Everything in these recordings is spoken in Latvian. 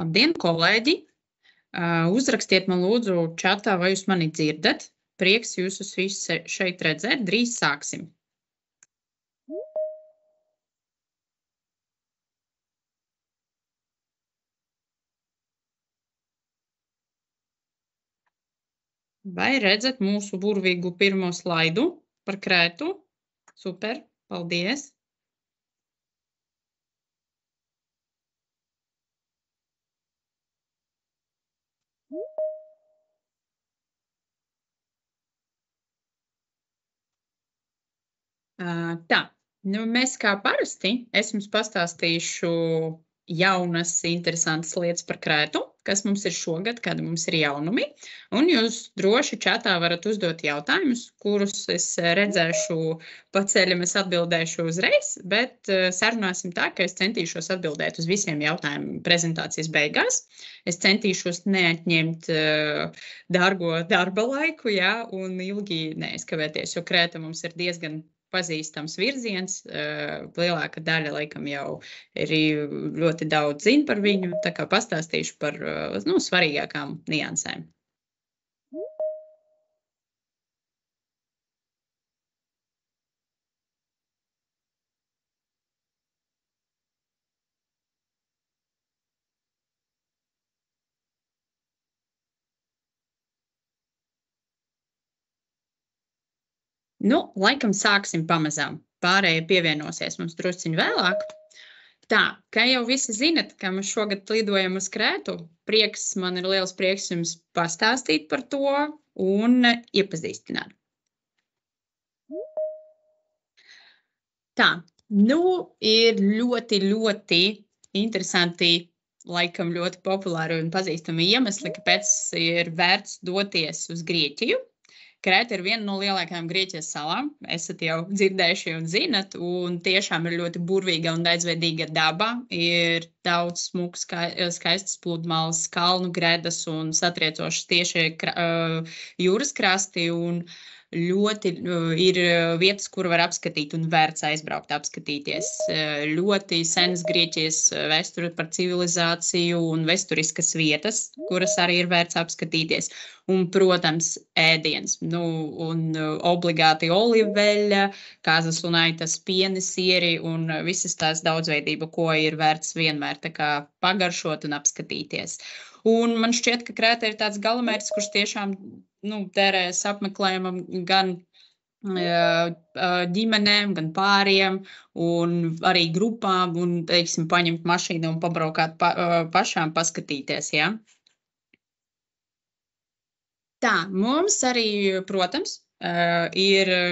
Labdien, kolēģi! Uzrakstiet man lūdzu čatā, vai jūs mani dzirdat. Prieks jūs visus šeit redzēt. Drīz sāksim. Vai redzat mūsu burvīgu pirmo slaidu par Krētu? Super, paldies! Tā, mēs kā parasti, es jums pastāstīšu jaunas, interesantas lietas par Krētu, kas mums ir šogad, kādi mums ir jaunumi, un jūs droši čatā varat uzdot jautājumus, kurus es redzēšu pa ceļam, es atbildēšu uzreiz, bet sarunāsim tā, ka es centīšos atbildēt uz visiem jautājumiem prezentācijas beigās. Es centīšos neatņemt dārgo darba laiku, jā, un ilgi neizkavēties, jo Krēta mums ir diezgan pazīstams virziens, lielāka daļa laikam jau arī ļoti daudz zina par viņu, tā kā pastāstīšu par svarīgākām niansēm. Laikam sāksim pamazām. Pārējie pievienosies mums drusciņ vēlāk. Tā, kā jau visi zinat, ka mēs šogad lidojam uz Krētu, man ir liels prieks jums pastāstīt par to un iepazīstināt. Tā, ir ļoti interesanti, laikam ļoti populāri un pazīstami iemesli, kāpēc ir vērts doties uz Grieķiju. Krēta ir viena no lielākajām Grieķijas salām, esat jau dzirdējuši un zinat, un tiešām ir ļoti burvīga un daudzveidīga daba. Ir daudz smuku, skaistas pludmales, kalnu gredas un satriecošas tieši jūras krasti, un ļoti ir vietas, kur var apskatīt un vērts aizbraukt, apskatīties. Ļoti senas Grieķijas vēsture par civilizāciju un vēsturiskas vietas, kuras arī ir vērts apskatīties. Un, protams, ēdiens. Un obligāti oliveļa, kāzas un aitas piena sieri un visas tās daudzveidība, ko ir vērts vienmēr tā kā pagaršot un apskatīties. Un man šķiet, ka Krēta ir tāds galamērķis, kurš tiešām tērēs apmeklējumam gan ģimenēm, gan pāriem, un arī grupām, un, teiksim, paņemt mašīnu un pabraukāt pašām paskatīties, jā. Tā, mums arī, protams,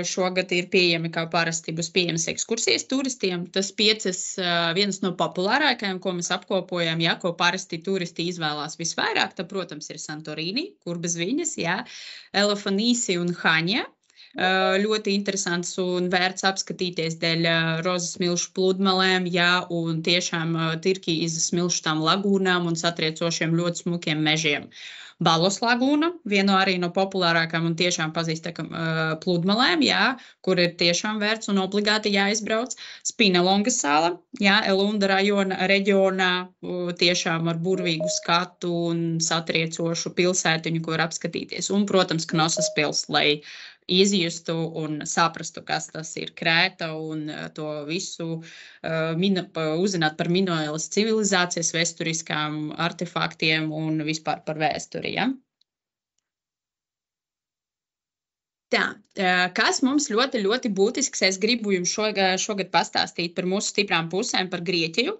šogad ir pieejami, kā parasti būs pieejamas ekskursijas turistiem. Tas 5, viens no populārākajiem, ko mēs apkopojam, jā, ko parasti turisti izvēlās visvairāk, tad, protams, ir Santorini, kur bez viņas, jā, Elefonīsi un Haņa. Ļoti interesants un vērts apskatīties dēļ rozes smilšu pludmalēm, jā, un tiešām Tirkijas smilšu lagūnām un satriecošiem ļoti smukiem mežiem. Balos lagūna, viena arī no populārākām un tiešām pazīstamām pludmalēm, jā, kur ir tiešām vērts un obligāti jāizbrauc. Spinalongas sala, jā, Elunda reģionā, tiešām ar burvīgu skatu un satriecošu pilsētiņu, ko var apskatīties. Un, protams, Knosas pils, lai izjustu un saprastu, kas tas ir Krēta un to visu uzzināt par Minoēlas civilizācijas vēsturiskām artefaktiem un vispār par vēsturi, ja? Tā, kas mums ļoti būtisks, es gribu jums šogad pastāstīt par mūsu stiprām pusēm, par Grieķiju.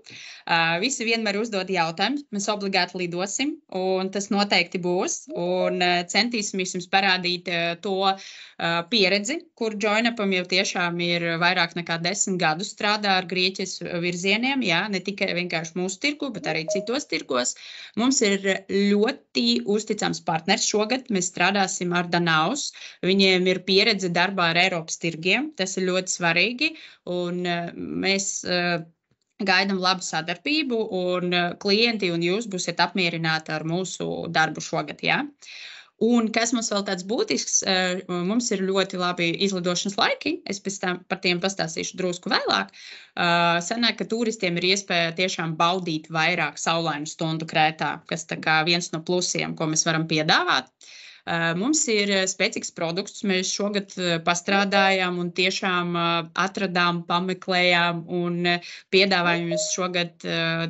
Visi vienmēr uzdod jautājumus, mēs obligāti lidosim, un tas noteikti būs, un centīsimies jums parādīt to pieredzi, kur Joinupam jau tiešām ir vairāk nekā 10 gadu strādā ar Grieķijas virzieniem, jā, ne tikai vienkārši mūsu tirgu, bet arī citos tirgos. Mums ir ļoti uzticams partners šogad, mēs strādāsim ar Danaus, viņiem ir pieredze darbā ar Eiropas tirgiem, tas ir ļoti svarīgi, un mēs gaidām labu sadarbību, un klienti un jūs būsiet apmierināti ar mūsu darbu šogad, jā. Un kas mums vēl tāds būtisks, mums ir ļoti labi izlidošanas laiki. Es pēc tam par tiem pastāstīšu drusku vēlāk. Sanāk, ka turistiem ir iespēja tiešām baudīt vairāk saulainu stundu Krētā, kas tā kā viens no plusiem, ko mēs varam piedāvāt. Mums ir spēcīgs produkts, mēs šogad pastrādājām un tiešām atradām, pameklējām un piedāvājam jums šogad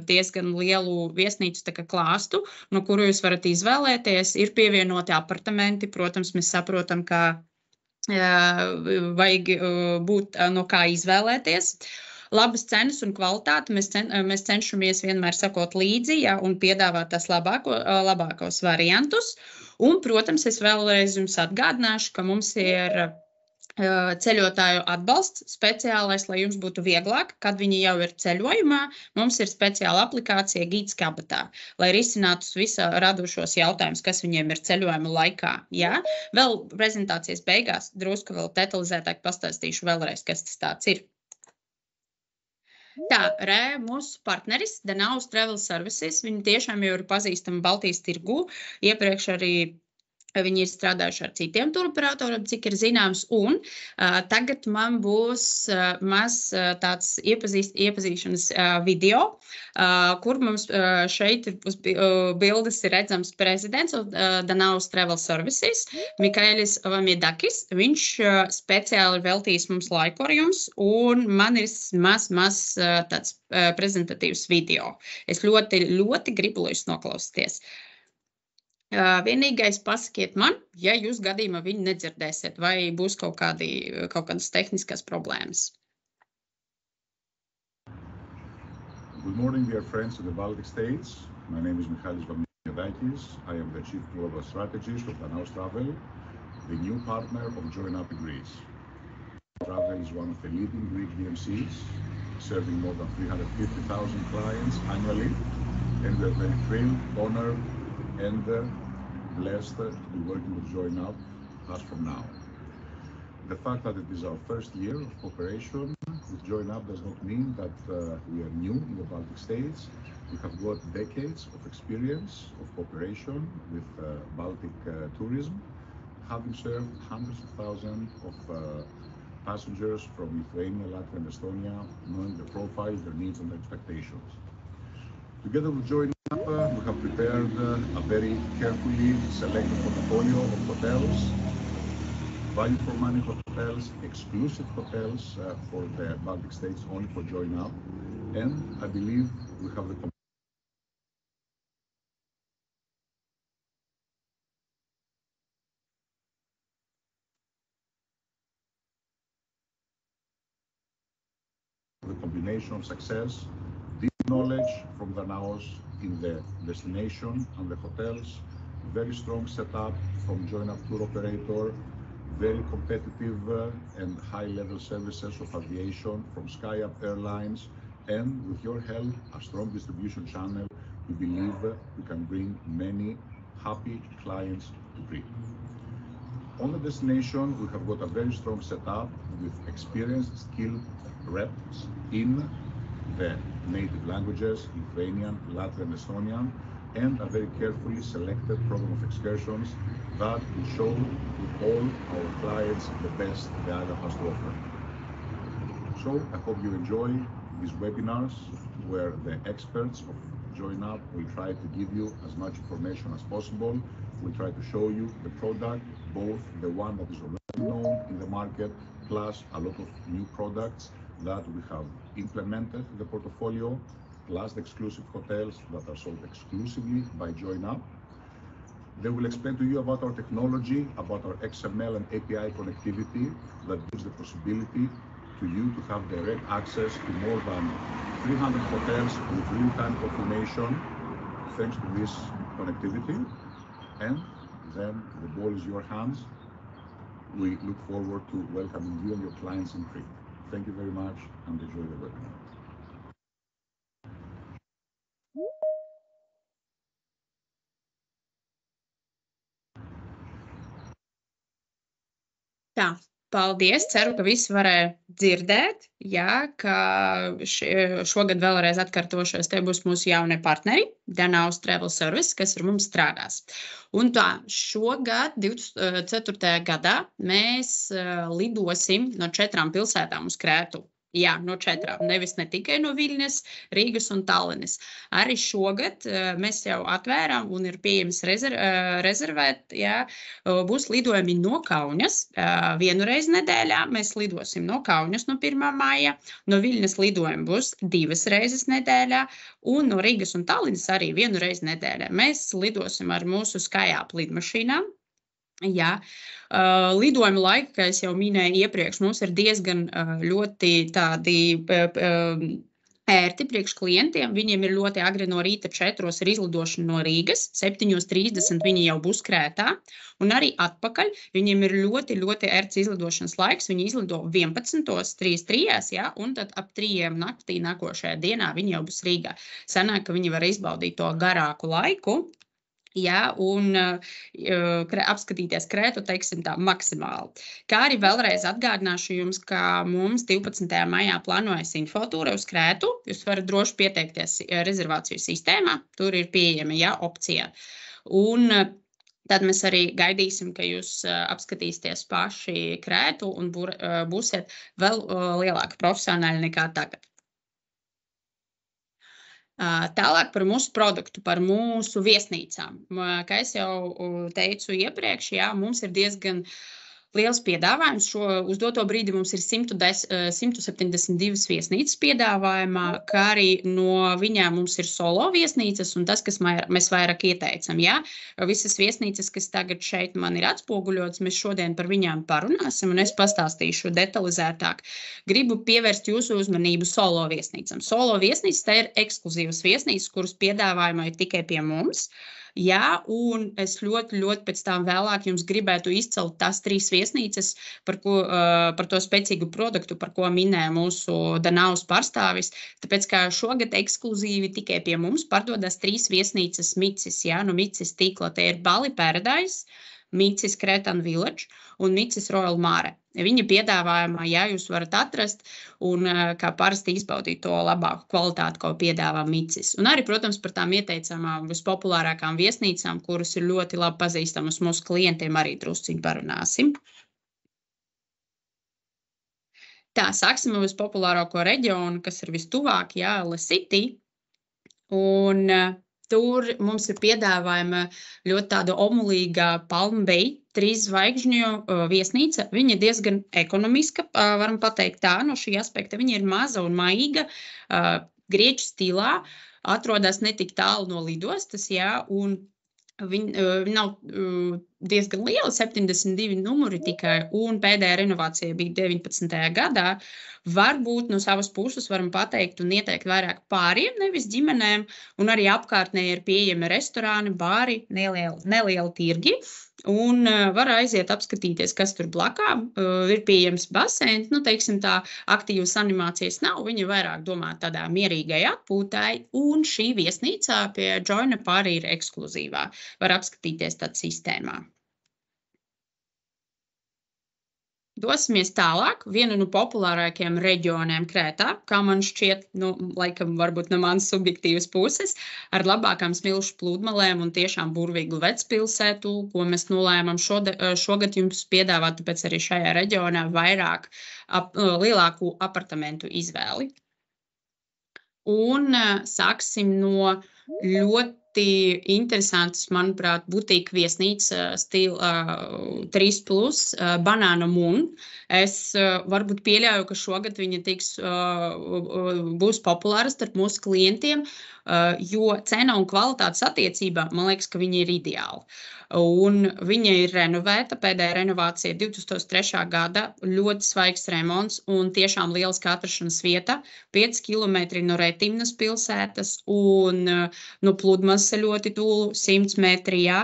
diezgan lielu viesnīcu tā kā klāstu, no kuru jūs varat izvēlēties. Ir pievienoti apartamenti, protams, mēs saprotam, ka vajag būt no kā izvēlēties. Labas cenas un kvalitāte, mēs cenšamies vienmēr sakot līdzi, ja, un piedāvāt tās labākos variantus. Un, protams, es vēlreiz jums atgādināšu, ka mums ir ceļotāju atbalsts speciālais, lai jums būtu vieglāk, kad viņi jau ir ceļojumā. Mums ir speciāla aplikācija Gids kabatā, lai risinātu visu radušos jautājumus, kas viņiem ir ceļojuma laikā. Ja? Vēl prezentācijas beigās drusku vēl detalizētāk pastāstīšu vēlreiz, kas tas tāds ir. Tā, mūsu partneris, Danaus Travel Services, viņi tiešām jau ir pazīstami Baltijas tirgū. Iepriekš arī viņi ir strādājuši ar citiem turoperatoriem, cik ir zināms, un tagad man būs maz tāds iepazīšanas video, kur mums šeit uz bildes ir redzams prezidents Danaus Travel Services, Mikaelis Vamidakis. Viņš speciāli veltīs mums laiku ar jums, un man ir maz tāds prezentatīvs video. Es ļoti, ļoti gribu, lai jūs noklausieties. Vienīgais pasakiet man, ja jūs gadījumā viņu nedzirdēsiet, vai būs kaut kādas tehniskas problēmas. Good morning, dear friends of the Baltic States. My name is Michalis Vamidakis. I am the Chief Global Strategist of Danaus Travel, the new partner of Join Up Greece. Travel is one of the leading Greek DMCs, serving more than 350,000 clients annually, and we are very thrilled, honored, and blessed to be working with Join Up as from now. The fact that it is our first year of cooperation with Join Up does not mean that we are new in the Baltic States. We have got decades of experience of cooperation with Baltic tourism, having served hundreds of thousands of passengers from Lithuania, Latvia, and Estonia, knowing their profiles, their needs, and their expectations. Together with Join Up, we have prepared a very carefully selected portfolio of hotels, value for money hotels, exclusive hotels for the Baltic States, only for Join Up, and I believe we have the combination of success, deep knowledge from Danaus in the destination and the hotels, very strong setup from Join Up tour operator, very competitive and high-level services of aviation from SkyUp Airlines, and with your help, a strong distribution channel, we believe we can bring many happy clients to Greece. On the destination, we have got a very strong setup with experienced, skilled reps in the native languages, Lithuanian, Latvian, and Estonian, and a very carefully selected program of excursions that will show to all our clients the best the island has to offer. So I hope you enjoy these webinars where the experts of Join Up will try to give you as much information as possible. We'll try to show you the product, both the one that is already known in the market, plus a lot of new products that we have implemented in the portfolio, plus the exclusive hotels that are sold exclusively by Join Up. They will explain to you about our technology, about our XML and API connectivity that gives the possibility to you to have direct access to more than 300 hotels with real-time confirmation thanks to this connectivity. And then the ball is your hands. We look forward to welcoming you and your clients in Crete. Thank you very much and enjoy the webinar. Tā, Paldies! Ceru, ka visi varēja dzirdēt, jā, ka šogad vēlreiz atkārtošos, te būs mūsu jaunie partneri, Danaus Travel Service, kas ar mums strādās. Un tā, šogad, 2004. gadā, mēs lidosim no 4 pilsētām uz Krētu. Jā, no 4, nevis ne tikai no Viļņas, Rīgas un Tallinas. Arī šogad mēs jau atvērām un ir pieejams rezervēt, jā, būs lidojumi no Kaunas. Vienu reizi nedēļā mēs lidosim no Kaunas no 1. maija, no Viļņas lidojumi būs 2 reizes nedēļā, un no Rīgas un Tallinas arī vienu reizi nedēļā. Mēs lidosim ar mūsu Skyap lidmašīnām. Jā, lidojuma laika, kā es jau minēju iepriekš, mums ir diezgan ļoti tādi ērti priekš klientiem. Viņiem ir ļoti agri no rīta 4 ir izlidošana no Rīgas, 7:30 viņi jau būs Krētā, un arī atpakaļ viņiem ir ļoti, ļoti ērts izlidošanas laiks. Viņi izlido 11:33, jā, un tad ap 3 naktī nākošajā dienā viņi jau būs Rīgā. Sanāk, ka viņi var izbaudīt to garāku laiku. Jā, un apskatīties Krētu, teiksim tā, maksimāli. Kā arī vēlreiz atgādināšu jums, ka mums 12. maijā plānojas infotūra uz Krētu. Jūs varat droši pieteikties rezervāciju sistēmā, tur ir pieejama, jā, opcija. Un tad mēs arī gaidīsim, ka jūs apskatīsieties paši Krētu un būsiet vēl lielāki profesionāļi nekā tagad. Tālāk par mūsu produktu, par mūsu viesnīcām. Kā es jau teicu iepriekš, jā, mums ir diezgan liels piedāvājums. Uz doto brīdi mums ir 172 viesnīcas piedāvājumā, kā arī no viņām mums ir solo viesnīcas un tas, kas mēs vairāk ieteicam. Jā. Visas viesnīcas, kas tagad šeit man ir atspoguļotas, mēs šodien par viņām parunāsim un es pastāstīšu detalizētāk. Gribu pievērst jūsu uzmanību solo viesnīcam. Solo viesnīcas, tā ir ekskluzīvas viesnīcas, kuras piedāvājumā ir tikai pie mums. Jā, un es ļoti, ļoti pēc tam vēlāk jums gribētu izcelt tās 3 viesnīcas, par to spēcīgu produktu, par ko minēja mūsu Danaus pārstāvis. Tāpēc, kā šogad ekskluzīvi tikai pie mums pardodas 3 viesnīcas Micis, jā, no Micis tīkla. Te ir Bali Paradise, Micis Cretan Village un Micis Royal Mare. Viņa piedāvājumā, jā, jūs varat atrast un kā parasti izbaudīt to labāku kvalitāti, ko piedāvā Micis. Un arī, protams, par tām ieteicamām vispopulārākām viesnīcām, kuras ir ļoti labi pazīstamas mūsu klientiem, arī drusciņi parunāsim. Tā, sāksim ar vispopulārāko reģionu, kas ir vistuvāk, jā, La City. Un tur mums ir piedāvājuma ļoti tāda omulīga Palm Bay 3 zvaigžņu viesnīca. Viņa ir diezgan ekonomiska, varam pateikt tā, no šī aspekta. Viņa ir maza un maiga, grieķu stilā, atrodas netik tālu no lidostas, jā, un viņa nav diezgan liela, 72 numuri tikai, un pēdējā renovācija bija 19. gadā. Varbūt no savas puses varam pateikt un ieteikt vairāk pāriem, nevis ģimenēm, un arī apkārtnē ir pieejami restorāni, bāri, nelieli tirgi, un var aiziet apskatīties, kas tur blakām. Ir pieejams baseins, nu, teiksim tā, aktīvas animācijas nav, viņa vairāk domā tādā mierīgai atpūtai, un šī viesnīcā pie Joinap arī ir ekskluzīvā. Var apskatīties tad sistēmā. Dosimies tālāk, vienu no populārākajiem reģioniem Krētā, kā man šķiet, nu, laikam varbūt no manas subjektīvas puses, ar labākām smilšu plūdmalēm un tiešām burvīgu vecpilsētu, ko mēs nolēmam šogad jums piedāvāt, tāpēc arī šajā reģionā vairāk lielāku apartamentu izvēli. Un sāksim no ļoti interesantas, manuprāt, butīka viesnīca stila 3+, Banana Moon. Es varbūt pieļauju, ka šogad viņa būs populāra starp mūsu klientiem, jo cena un kvalitātes attiecībā, man liekas, ka viņa ir ideāla. Un viņa ir renovēta, pēdējā renovācija 2003. gada, ļoti svaigs remonts un tiešām lieliska atrašanās vieta, 5 kilometri no Retimnas pilsētas un no pludmasa ļoti tūlu, 100 metri, jā,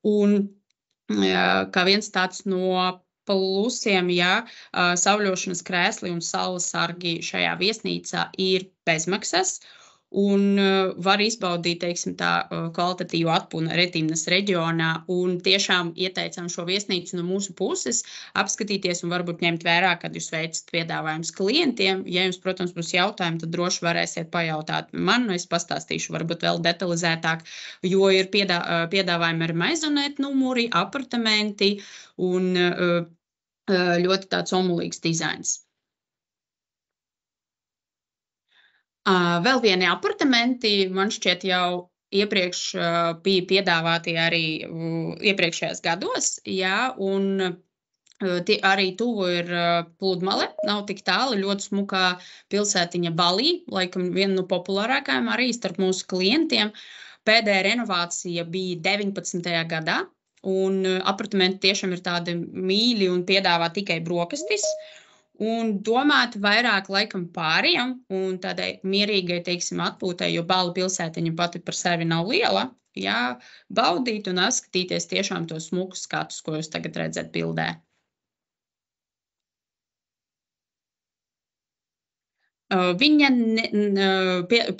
un kā viens tāds no plusiem, jā, sauļošanas krēsli un saules sargi šajā viesnīcā ir bezmaksas. un var izbaudīt, teiksim, tā kvalitatīvu atpūnu Retīnas reģionā. Un tiešām ieteicam šo viesnīcu no mūsu puses apskatīties un varbūt ņemt vērā, kad jūs veicat piedāvājumus klientiem. Ja jums, protams, būs jautājumi, tad droši varēsiet pajautāt man. Es pastāstīšu varbūt vēl detalizētāk, jo ir piedāvājumi ar maizonēt numuri, apartamenti un ļoti tāds omulīgs dizains. Vēl vieni apartamenti, man šķiet, jau iepriekš bija piedāvāti arī iepriekšējās gados, jā, un arī tuvu ir Pludmale, nav tik tālu, ļoti smukā pilsētiņa Balī, laikam viena no populārākajām arī starp mūsu klientiem. Pēdējā renovācija bija 19. gadā, un apartamenti tiešām ir tādi mīļi un piedāvā tikai brokastis. Un domāt vairāk laikam pāriem un tādai mierīgai, teiksim, atpūtai, jo Balu pilsētiņa pati par sevi nav liela, jā, baudīt un apskatīties tiešām tos smukus skatus, ko jūs tagad redzat bildē. Viņa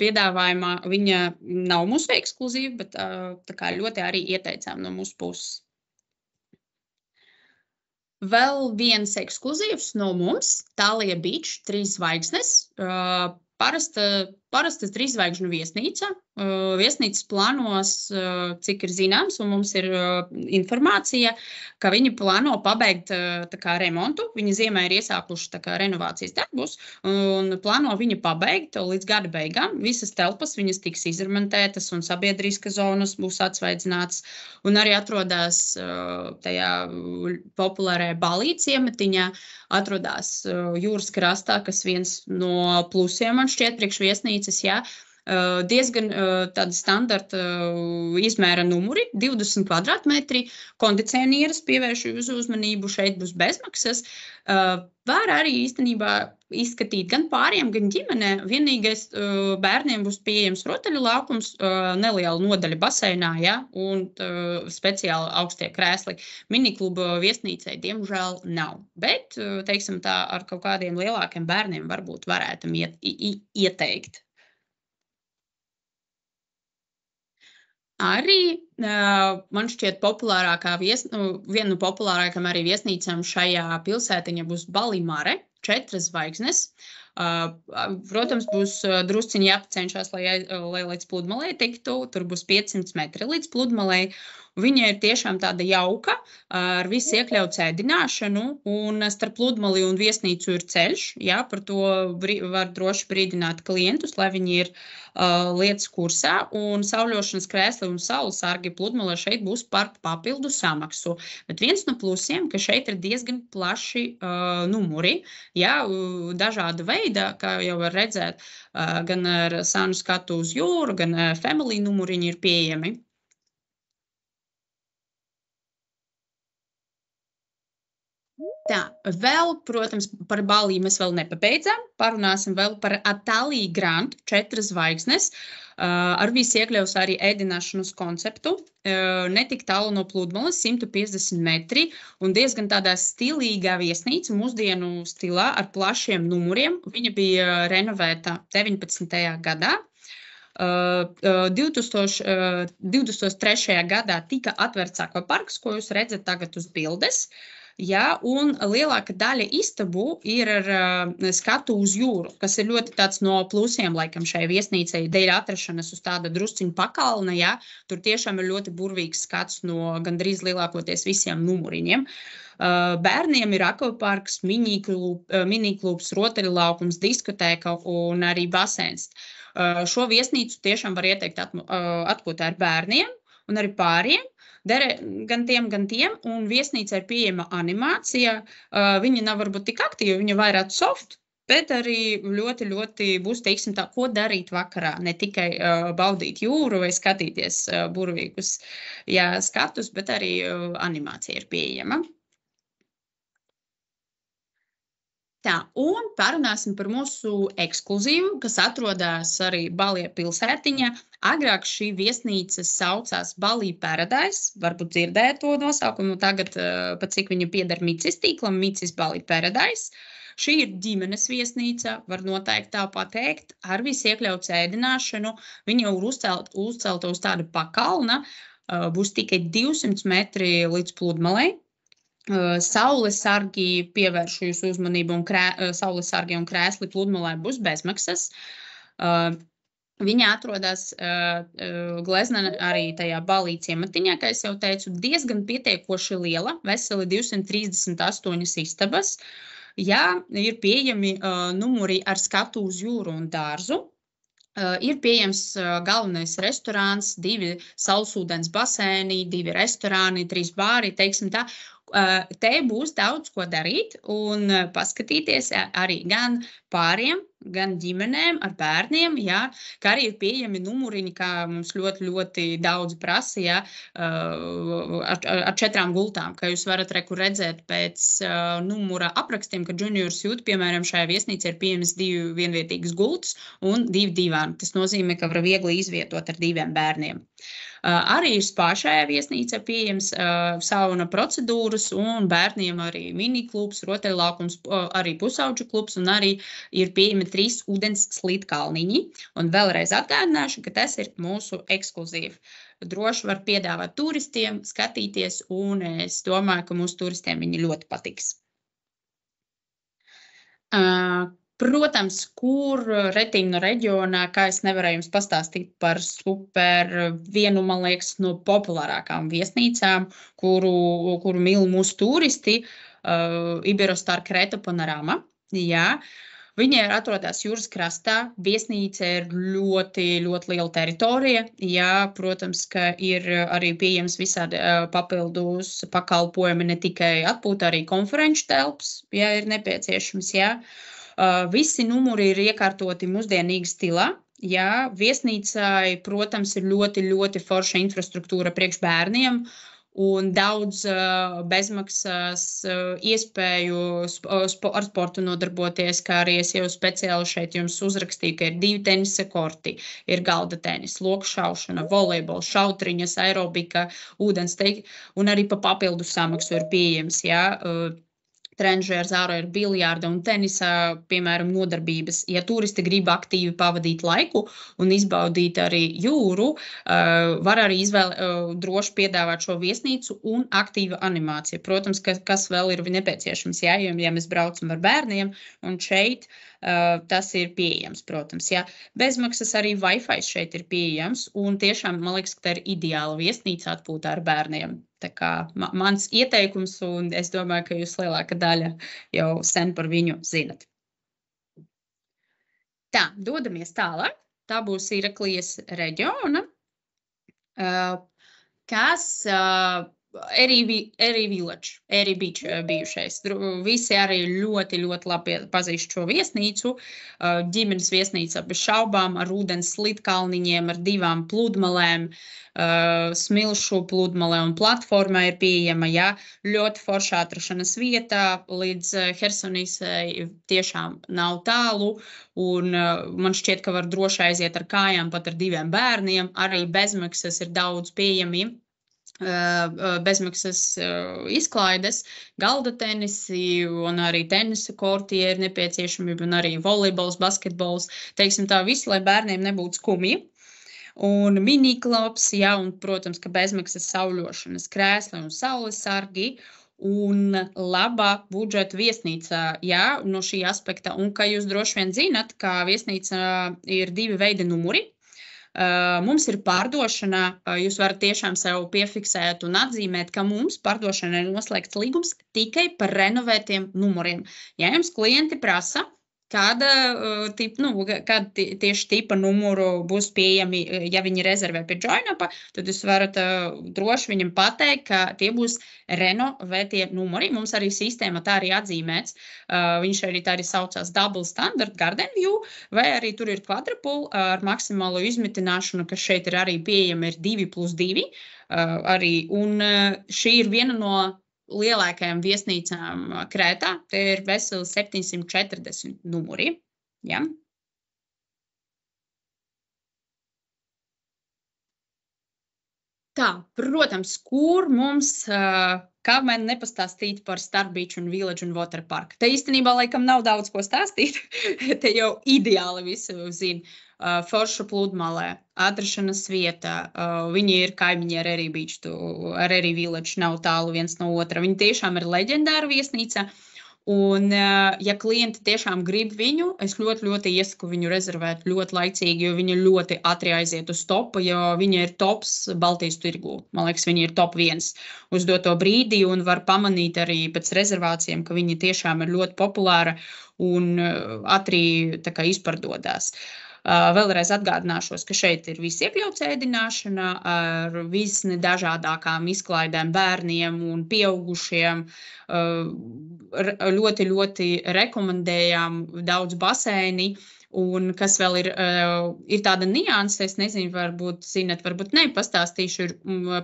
piedāvājumā, viņa nav mūsu ekskluzīva, bet tā kā ļoti arī ieteicām no mūsu puses. Vēl viens ekskluzīvs no mums, Thalia Beach, 3 zvaigznes, parasta 3 zvaigžņu viesnīca. Viesnīcas plānos, cik ir zināms, un mums ir informācija, ka viņi plāno pabeigt tā kā remontu. Viņi ziemē ir iesākuši tā kā renovācijas darbus un plāno viņu pabeigt līdz gada beigām. Visas telpas viņas tiks izremontētas un sabiedriskas zonas būs atsvaidzinātas. Un arī atrodas tajā populārajā Balī ciematiņā, atrodas jūras krastā, kas viens no plusiem man šķiet priekš viesnīcas, jā. Diezgan tāda standarta izmēra numuri, 20 kvadrātmetri, kondicionieris, pievēršu jūsu uzmanību, šeit būs bezmaksas. Var arī īstenībā izskatīt gan pāriem, gan ģimenē. Vienīgais bērniem būs pieejams rotaļu laukums, neliela nodaļa baseinā, ja, un speciāli augstie krēsli. Minikluba viesnīcai, diemžēl, nav. Bet, teiksim tā, ar kaut kādiem lielākiem bērniem varbūt varētu ieteikt. Arī man šķiet viena no populārākām arī viesnīcām šajā pilsētiņā būs Balī Mare, 4 zvaigznes. Protams, būs drusciņi jāpacenšās, lai līdz Pludmalei tiktu. Tur būs 500 metri līdz Pludmalei. Viņa ir tiešām tāda jauka, ar visu iekļautu ēdināšanu, un starp Pludmali un viesnīcu ir ceļš. Jā, par to var droši brīdināt klientus, lai viņi ir lietas kursā, un sauļošanas krēsli un saules sargi Pludmalē šeit būs par papildu samaksu. Bet viens no plusiem, ka šeit ir diezgan plaši numuri, jā, dažāda veida, kā jau var redzēt, gan ar sānu skatu uz jūru, gan family numuriņi ir pieejami. Tā, vēl, protams, par Balī mēs vēl nepabeidzām. Parunāsim vēl par Thalia Grand, 4 zvaigznes. Ar visu iekļaus arī ēdināšanas konceptu. Netik tālu no Pludmales, 150 metri, un diezgan tādā stilīgā viesnīca, mūsdienu stilā, ar plašiem numuriem. Viņa bija renovēta 19. gadā. 2003. gadā tika atverts akvaparks, ko jūs redzat tagad uz bildes. Jā, un lielāka daļa istabu ir ar skatu uz jūru, kas ir ļoti tāds no plusiem, laikam, šai viesnīcai, dēļ atrašanas uz tāda drusciņu pakalna, jā. Tur tiešām ir ļoti burvīgs skats no gandrīz lielākoties visiem numuriņiem. Bērniem ir akvaparks, miniklubs, rotaļlaukums, diskotēka un arī baseins. Šo viesnīcu tiešām var ieteikt atpūtā ar bērniem un arī pāriem. Gan tiem, un viesnīca ir pieejama animācija. Viņa nav varbūt tik aktīva, viņa vairāk soft, bet arī ļoti, ļoti būs, teiksim tā, ko darīt vakarā. Ne tikai baudīt jūru vai skatīties burvīgus skatus, bet arī animācija ir pieejama. Tā, un parunāsim par mūsu ekskluzīvu, kas atrodas arī Balī pilsētiņā. Agrāk šī viesnīca saucās Balī Paradise, varbūt dzirdēt to nosaukumu, tagad, pat cik viņa pieder Micis tīklam, Micis Balī Paradise. Šī ir ģimenes viesnīca, var noteikti tā pateikt, ar visu iekļauts ēdināšanu. Viņa ir uzcelta uz tāda pakalna, būs tikai 200 metri līdz pludmalei. Saules sargi pievērš jūsu uzmanību un saules sargi un krēsli pludmalē būs bezmaksas. Viņa atrodas glezna arī tajā balī ciematiņā, kā es jau teicu, diezgan pietiekoši liela, veseli 238 istabas. Jā, ir pieejami numuri ar skatu uz jūru un dārzu. Ir pieejams galvenais restorāns, 2 saulsūdens basēni, 2 restorāni, 3 bāri, teiksim tā. Te būs daudz ko darīt un paskatīties arī gan pāriem, gan ģimenēm ar bērniem, jā, kā arī ir pieejami numuriņi, kā mums ļoti, ļoti daudz prasa, jā, ar 4 gultām, ka jūs varat redzēt pēc numura aprakstiem, ka Junior Suite, piemēram, šajā viesnīcā ir pieejams 2 vienvietīgas gultas un 2 divāni. Tas nozīmē, ka var viegli izvietot ar 2 bērniem. Arī ir spā šajā viesnīcā pieejams sauna procedūras un bērniem arī miniklubs, rotaļlaukums, arī pusauģu klubs un arī ir pieejami 3 ūdens slīdkalniņi. Un vēlreiz atgādināšu, ka tas ir mūsu ekskluzīvi. Droši var piedāvāt turistiem, skatīties un es domāju, ka mūsu turistiem viņi ļoti patiks. Protams, kur Retīna reģionā, kā es nevarēju jums pastāstīt par vienu, man liekas, no populārākām viesnīcām, kuru mīl mūsu turisti, Iberostar Creta Panorama. Jā, viņa atrodas jūras krastā, viesnīca ir ļoti, ļoti liela teritorija. Jā, protams, ka ir arī pieejams visādi papildus pakalpojumi, ne tikai atpūta, arī konferenču telpas, ja ir nepieciešams, jā. Visi numuri ir iekārtoti mūsdienīgi stilā. Jā, viesnīcai, protams, ir ļoti, ļoti forša infrastruktūra priekš bērniem un daudz bezmaksas iespēju ar sportu nodarboties, kā arī es jau speciāli šeit jums uzrakstīju, ka ir 2 tenisa korti, ir galda tenis, lokšaušana, volejbols, šautriņas, aerobika, ūdens un arī pa papildu samaksu ir pieejams, jā. Trenžēra zāro ir biljārda un tenisa, piemēram, nodarbības. Ja turisti grib aktīvi pavadīt laiku un izbaudīt arī jūru, var arī droši piedāvāt šo viesnīcu un aktīva animācija. Protams, kas vēl ir nepieciešams, ja mēs braucam ar bērniem, un šeit tas ir pieejams, protams. Ja. Bezmaksas arī Wi-Fi šeit ir pieejams, un tiešām, man liekas, ka tā ir ideāla viesnīca atpūtā ar bērniem. Tā kā mans ieteikums, un es domāju, ka jūs lielāka daļa jau sen par viņu zinat. Tā, dodamies tālāk. Tā būs Iraklijas reģiona, kas Eri Village, Eri Beach bijušais. Visi arī ļoti, ļoti labi pazīst šo viesnīcu. Ģimenes viesnīca bez šaubām ar ūdens slīdkalniņiem, ar 2 pludmalēm, smilšu pludmalē un platformā ir pieejama, jā, ļoti forša atrašanās vietā, līdz Hersonisai tiešām nav tālu, un man šķiet, ka var droši aiziet ar kājām pat ar 2 bērniem, arī bezmaksas ir daudz pieejami. Bezmaksas izklaides, galda tenisi un arī tenisa korti ir nepieciešamība un arī volejbols, basketbols, teiksim tā visi, lai bērniem nebūtu skumji. Un miniklubs, jā, un, protams, ka bezmaksas sauļošanas krēsli un saules sargi un labā budžeta viesnīca, jā, no šī aspekta. Un, kā jūs droši vien zinat, ka viesnīca ir 2 veidi numuri. Mums ir pārdošana, jūs varat tiešām sev piefiksēt un atzīmēt, ka mums pārdošana ir noslēgts līgums tikai par renovētiem numuriem. Ja jums klienti prasa, kāda tieši tipa numuru būs pieejami, ja viņi rezervē pie JoinUp, tad jūs varat droši viņam pateikt, ka tie būs renovētie numuri. Mums arī sistēma tā arī atzīmēts. Viņš arī tā arī saucās Double Standard Garden View, vai arī tur ir Quadruple ar maksimālo izmitināšanu, kas šeit ir arī pieejama ir 2+2. Arī, un šī ir viena no lielākajām viesnīcām Krētā, te ir veseli 740 numuri. Ja? Tā, protams, kur mums, kā man nepastāstīt par Star Beach un Village un Water Park. Te īstenībā laikam nav daudz ko stāstīt, te jau ideāli visu zina. Forša pludmalē, atrašanās vieta, viņi ir kaimiņi ar Erie Beach, ar Erie Village, nav tālu viens no otra. Viņi tiešām ir leģendāra viesnīca. Un, ja klienti tiešām grib viņu, es ļoti iesaku viņu rezervēt ļoti laicīgi, jo viņi ļoti ātri aiziet uz topu, jo viņi ir tops Baltijas tirgū. Man liekas, viņi ir top 1 uz doto brīdi un var pamanīt arī pēc rezervācijām, ka viņi tiešām ir ļoti populāra un ātri tā kā izpardodās. Vēlreiz atgādināšos, ka šeit ir visiekļauts ēdināšana ar visdažādākām izklaidēm bērniem un pieaugušiem. Ļoti rekomendējām daudz baseini. Un kas vēl ir tāda nianse, es nezinu, varbūt zinat, varbūt ne, pastāstīšu,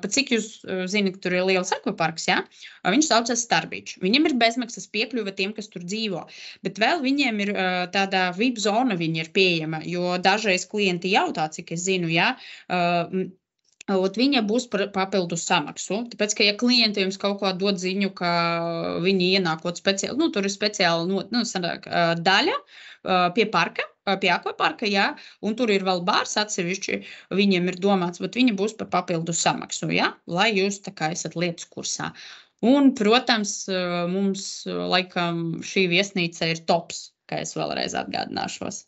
pat cik jūs zinat, ka tur ir liels akvaparks, ja? Viņš saucas Star Beach. Viņam ir bezmaksas piekļuve tiem, kas tur dzīvo, bet vēl viņiem ir tāda VIP zona, viņi ir pieejama, jo dažreiz klienti jautā, cik es zinu, ja? Viņa būs papildus samaksu, tāpēc, ka ja klienti jums kaut ko dod ziņu, ka viņi ienākot speciāli, tur ir speciāli daļa pie parka, pie akvaparka, jā, un tur ir vēl bārs atsevišķi, viņiem ir domāts, bet viņi būs par papildus samaksu, jā, lai jūs tā kā esat lietas kursā. Un, protams, mums laikam šī viesnīca ir tops, kā es vēlreiz atgādināšos.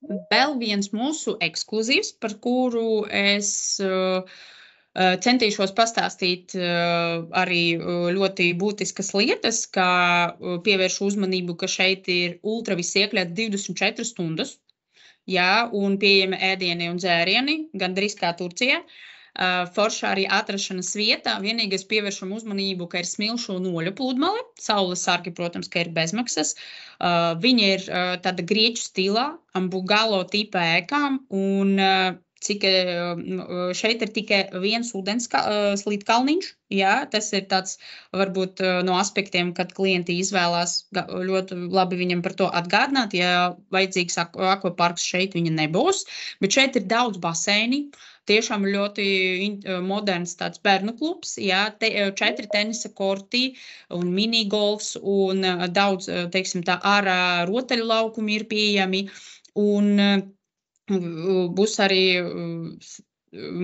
Vēl viens mūsu ekskluzīvs, par kuru es centīšos pastāstīt arī ļoti būtiskas lietas, kā pievēršu uzmanību, ka šeit ir ultra visiekļauts 24 stundas, jā, un pieejami ēdieni un dzērieni, gandrīz kā Turcijā. Foršā arī atrašanās vietā, vienīgais pievēršam uzmanību, ka ir smilšu un oļu pludmale, saules sargi, protams, ka ir bezmaksas. Viņi ir tāda grieķu stilā, ambugalo tipa ēkām, un šeit ir tikai viens ūdens slīdkalniņš, jā, tas ir tāds, varbūt no aspektiem, kad klienti izvēlās ļoti labi viņam par to atgādināt, ja vajadzīgs akvaparks šeit viņa nebūs, bet šeit ir daudz baseini, tiešām ļoti moderns tāds bērnu klubs, jā, 4 tenisa korti un minigolfs un daudz, teiksim tā, ārā rotaļu laukumi ir pieejami un būs arī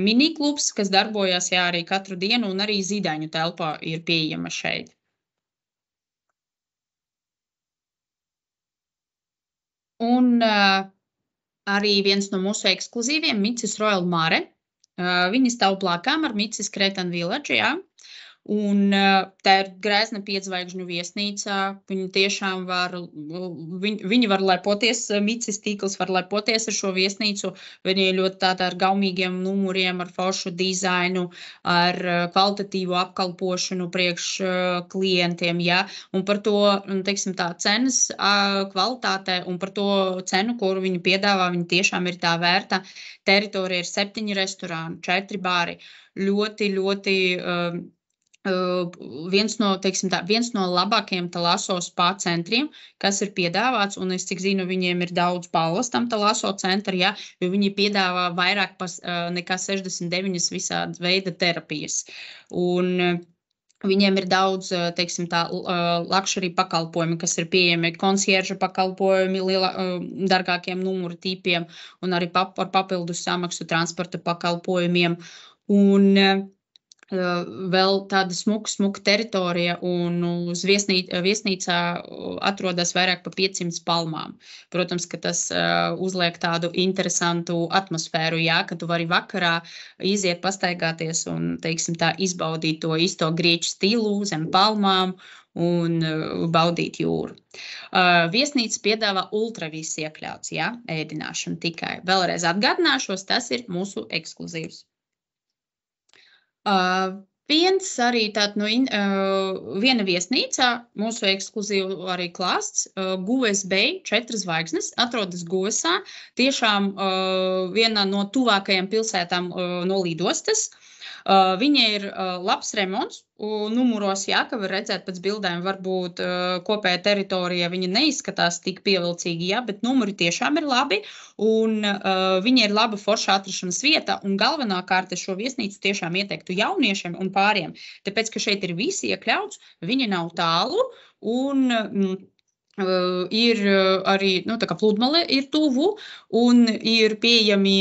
miniklubs, kas darbojas, jā, arī katru dienu un arī zīdaiņu telpā ir pieejama šeit. Un arī viens no mūsu ekskluzīviem, Micis Royal Mare. Viņi stāv blakām ar Micis Cretan Village, jā. Un tā ir grēzna 5 zvaigžņu viesnīca. Viņi tiešām viņi var lepoties, Micis tīkls var lepoties ar šo viesnīcu. Viņi ir ļoti tāda ar gaumīgiem numuriem, ar foršu dizainu, ar kvalitatīvu apkalpošanu priekš klientiem, jā. Un par to, teiksim tā, cenas kvalitātē un par to cenu, kuru viņi piedāvā, viņi tiešām ir tā vērta. Teritorija ir 7 restorāni, 4 bāri. Ļoti viens no labākajiem Talaso spa centriem, kas ir piedāvāts, un es cik zinu, viņiem ir daudz balvas tam Talaso centri, ja, jo viņi piedāvā vairāk nekā 69 visāda veida terapijas. Un viņiem ir daudz, teiksim tā, luxury pakalpojumi, kas ir pieejami, konsierža pakalpojumi, dārgākiem numuru tipiem, un arī par papildus samaksu transporta pakalpojumiem. Un vēl tāda smuka teritorija un uz viesnīcā atrodas vairāk pa 500 palmām. Protams, ka tas uzliek tādu interesantu atmosfēru, jā, ka tu vari vakarā iziet pastaigāties un, teiksim tā, izbaudīt to īsto grieķu stilu zem palmām un baudīt jūru. Viesnīca piedāvā ultra viss iekļauts, jā, ēdināšanu tikai. Vēlreiz atgādināšos, tas ir mūsu ekskluzīvs. Viens arī viena viesnīcā, mūsu ekskluzīvu arī klāsts, Guves Bay, 4 zvaigznes, atrodas Guvesā, tiešām viena no tuvākajām pilsētām no lidostas. Viņa ir labs remonts, un numuros, jā, ka var redzēt pēc bildēm, varbūt kopējā teritorija viņa neizskatās tik pievilcīgi, jā, bet numuri tiešām ir labi, un viņa ir laba forša atrašanas vieta, un galvenākārt šo viesnīcu tiešām ieteiktu jauniešiem un pāriem, tāpēc, ka šeit ir visi iekļauts, viņa nav tālu, un ir arī, tā kā pludmale ir tuvu, un ir pieejami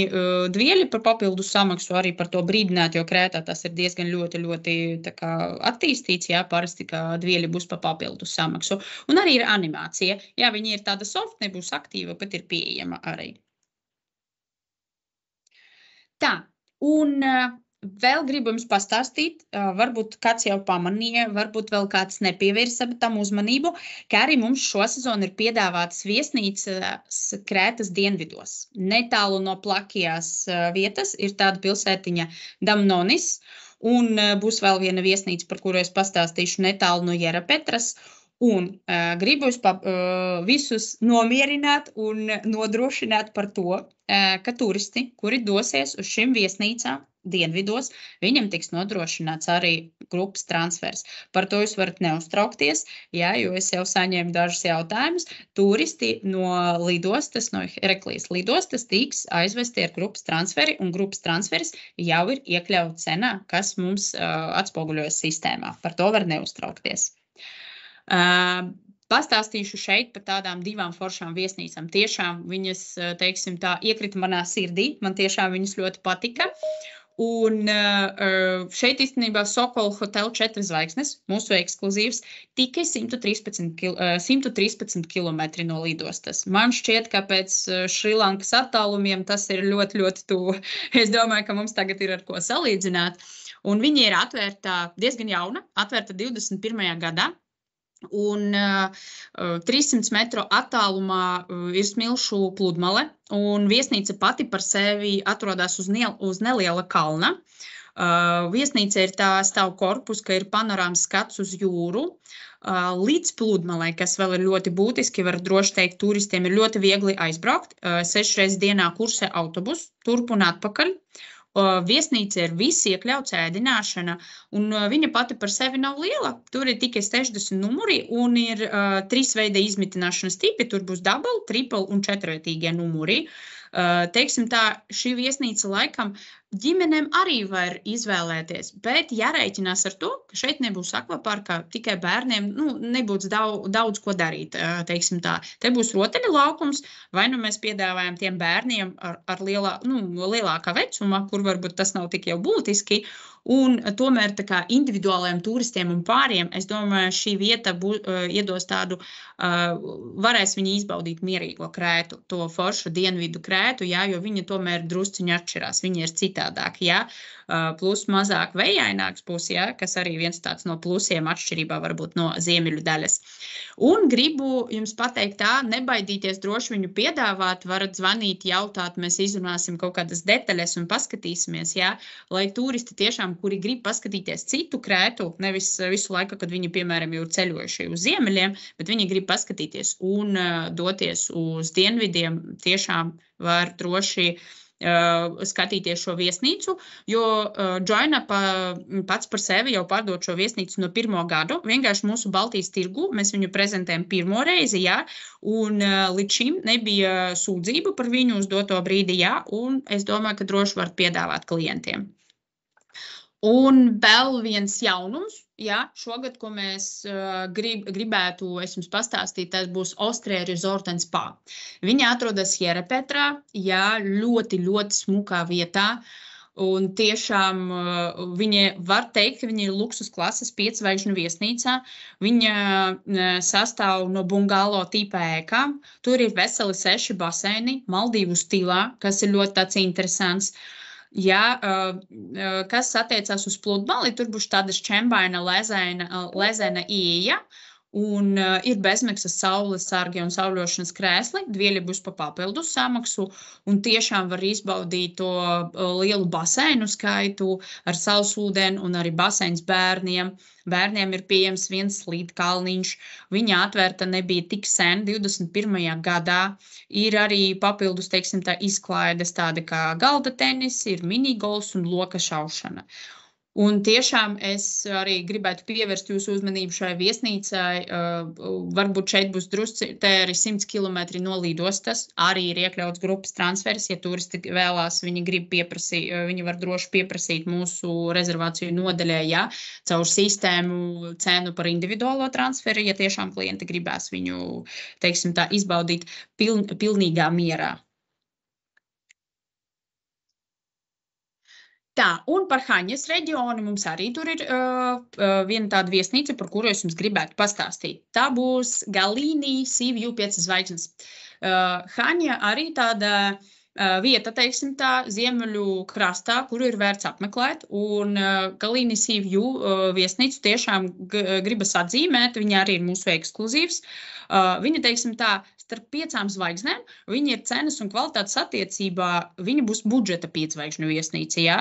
dvieļi par papildu samaksu arī par to brīdināt, jo Krētā tas ir diezgan ļoti tā kā attīstīts, jā, parasti, ka dvieļi būs par papildu samaksu. Un arī ir animācija, jā, viņi ir tāda soft, nebūs aktīva, bet ir pieejama arī. Tā, un vēl gribu jums pastāstīt, varbūt kāds jau pamanīja, varbūt vēl kāds nepievērsa tam uzmanību, ka arī mums šo sezonu ir piedāvātas viesnīcas Krētas dienvidos. Netālu no Plakijas vietas ir tāda pilsētiņa Damnonis, un būs vēl viena viesnīca, par kuru es pastāstīšu netālu no Jerapetras. Un gribu jūs visus nomierināt un nodrošināt par to, ka turisti, kuri dosies uz šim viesnīcām dienvidos, viņam tiks nodrošināts arī grupas transfers. Par to jūs varat neuztraukties, jā, jo es jau saņēmu dažus jautājumus. Turisti no lidostas, no Heraklijas lidostas tiks aizvesti ar grupas transferi, un grupas transferis jau ir iekļauts cenā, kas mums atspoguļojas sistēmā. Par to var neuztraukties. Pastāstīšu šeit par tādām divām foršām viesnīcām. Tiešām viņas, teiksim tā, iekrita manā sirdī. Man tiešām viņas ļoti patika. Un šeit īstenībā Sokol Hotel 4 zvaigznes, mūsu ekskluzīvs, tikai 113 kilometri no lidostas. Man šķiet, ka pēc Šrilankas attālumiem tas ir ļoti tuvu. Es domāju, ka mums tagad ir ar ko salīdzināt. Un viņa ir atvērta diezgan jauna, atvērta 21. gadā. Un 300 metru attālumā ir Smilšu pludmale, un viesnīca pati par sevi atrodas uz neliela kalna. Viesnīca ir tā stāv korpus, ka ir panorāmas skats uz jūru. Līdz pludmalei, kas vēl ir ļoti būtiski, var droši teikt, turistiem ir ļoti viegli aizbraukt. 6 reizes dienā kursē autobus, turp un atpakaļ. Viesnīca ir viss iekļauts ēdināšana, un viņa pati par sevi nav liela. Tur ir tikai 60 numuri un ir 3 veida izmitināšanas tipi. Tur būs double, triple un 4-vietīgie numuri. Teiksim tā, šī viesnīca laikam ģimenēm arī var izvēlēties, bet jārēķinās ar to, ka šeit nebūs akvaparkā, tikai bērniem nebūs daudz ko darīt, teiksim tā. Te būs rotaļu laukums, vai mēs piedāvājam tiem bērniem ar lielākā vecuma, kur varbūt tas nav tik jau būtiski, un tomēr tā kā individuālajiem turistiem un pāriem, es domāju, šī vieta iedos tādu, varēs viņi izbaudīt mierīgo Krētu, to foršu dienvidu Krētu, jā, jo viņa tomēr drusciņi atšķirās, viņa ir citādāk, jā, plus mazāk vējaināks būs, jā, kas arī viens tāds no plusiem atšķirībā varbūt no ziemeļu daļas. Un gribu jums pateikt tā, nebaidīties droši viņu piedāvāt, varat zvanīt, jautāt, mēs izrunāsim kaut kādas detaļas un paskatīsimies, jā, lai turisti tiešām, kuri grib paskatīties citu Krētu, nevis visu laiku, kad viņi, piemēram, jau ir ceļojuši uz ziemeļiem, bet viņi grib paskatīties un doties uz dienvidiem, tiešām var droši skatīties šo viesnīcu, jo Joina pats par sevi jau pārdod šo viesnīcu no 1. gadu, vienkārši mūsu Baltijas tirgu, mēs viņu prezentējam 1. reizi, jā, un līdz šim nebija sūdzību par viņu uz doto brīdi, jā, un es domāju, ka droši var piedāvāt klientiem. Un vēl viens jaunums, jā, šogad, ko mēs gribētu, es jums pastāstīt, tas būs Austrija Resort and Spa. Viņa atrodas Jerapetrā, jā, ļoti smukā vietā, un tiešām viņa var teikt, ka viņa ir luksus klases 5 zvaigžņu viesnīcā. Viņa sastāv no bungalo tipa ēkām, tur ir veseli 6 baseini, Maldīvu stilā, kas ir ļoti tāds interesants. Jā, kas attiecās uz pludmali, tur būs tāda šķembaina lēzēna ieeja, un ir bezmaksas saules sargi un sauļošanas krēsli, dvieļi būs pa papildu samaksu, un tiešām var izbaudīt to lielu baseinu skaitu ar saulsūdeni un arī baseins bērniem. Bērniem ir pieejams viens slīdkalniņš, viņa atvērta nebija tik sen, 21. gadā, ir arī papildus, teiksim tā, izklaides tāda kā galda tenis, ir minigolfs un loka šaušana. Un tiešām es arī gribētu pievērst jūsu uzmanību šai viesnīcai. Varbūt šeit būs drusci, te arī 100 km no lidostas, arī ir iekļauts grupas transfers. Ja turisti vēlās, viņi var droši pieprasīt mūsu rezervāciju nodaļai, ja, caur sistēmu cenu par individuālo transferi, ja tiešām klienti gribēs viņu, teiksim tā, izbaudīt pilnīgā mierā. Tā, un par Haņas reģionu mums arī tur ir viena tāda viesnīca, par kuru es jums gribētu pastāstīt. Tā būs Galīni Sea View 5 zvaigznes. Haņa arī tāda vieta, teiksim tā, ziemeļu krastā, kuru ir vērts apmeklēt, un Galīni Sea View viesnīcu tiešām gribas atzīmēt, viņa arī ir mūsu ekskluzīvs. Viņa, teiksim tā, starp 5 zvaigznēm, viņa ir cenas un kvalitātes attiecībā, viņa būs budžeta 5 zvaigžņu viesnīca, jā.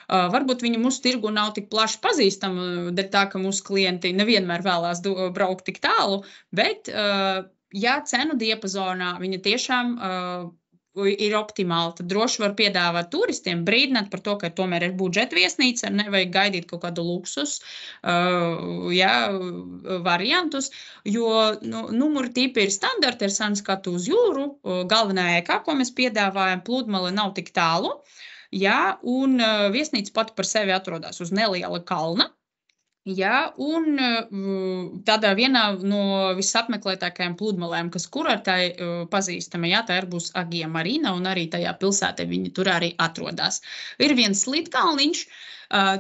Varbūt viņa mūsu tirgu nav tik plaši pazīstama, dēļ tā, ka mūsu klienti nevienmēr vēlās braukt tik tālu, bet, jā, cenu diapazonā viņa tiešām ir optimāli, tad droši var piedāvāt turistiem, brīdināt par to, ka tomēr ir budžeta viesnīca, nevajag gaidīt kaut kādu luksus variantus, jo numuru tipi ir standarti, ir sanskatu uz jūru, galvenā ēkā, ko mēs piedāvājam, pludmale nav tik tālu, un viesnīca pati par sevi atrodas uz neliela kalna. Jā, un tādā vienā no visapmeklētākajām pludmalēm, kas kurortai pazīstama, jā, tā ir būs Agija Marina, un arī tajā pilsētā viņi tur arī atrodās. Ir viens slidkalniņš,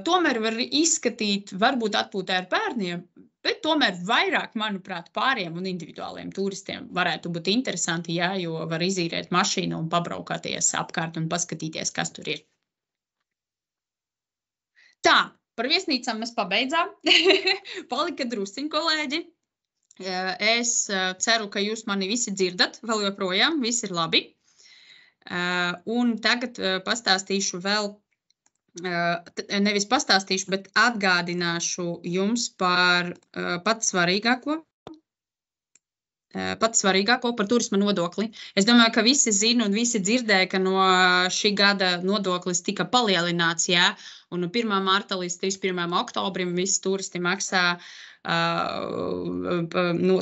tomēr var izskatīt, varbūt atpūtē ar bērniem, bet tomēr vairāk, manuprāt, pāriem un individuāliem turistiem varētu būt interesanti, jā, jo var izīrēt mašīnu un pabraukāties apkārt un paskatīties, kas tur ir. Tā. Par viesnīcām mēs pabeidzām. Palika drusciņ, kolēģi. Es ceru, ka jūs mani visi dzirdat, vēl joprojām, viss ir labi. Un tagad pastāstīšu vēl, nevis pastāstīšu, bet atgādināšu jums par pats svarīgāko par turisma nodokli. Es domāju, ka visi zina un visi dzirdēja, ka no šī gada nodoklis tika palielināts, jā, un no 1. marta līdz 31. oktobrim visi turisti maksā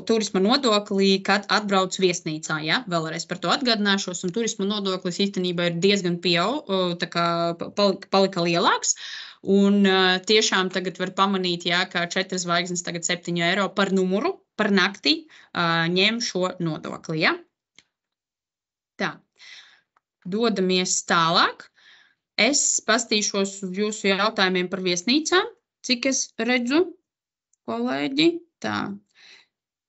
turisma nodokli, kad atbrauc viesnīcā, jā, vēlreiz par to atgādināšos, un turisma nodoklis īstenībā ir diezgan tā kā palika lielāks, un tiešām tagad var pamanīt, jā, ka 4 zvaigznes tagad 7 eiro par numuru, par nakti ņem šo nodokli, ja? Tā, dodamies tālāk. Es pastīšos uz jūsu jautājumiem par viesnīcām, cik es redzu, kolēģi. Tā,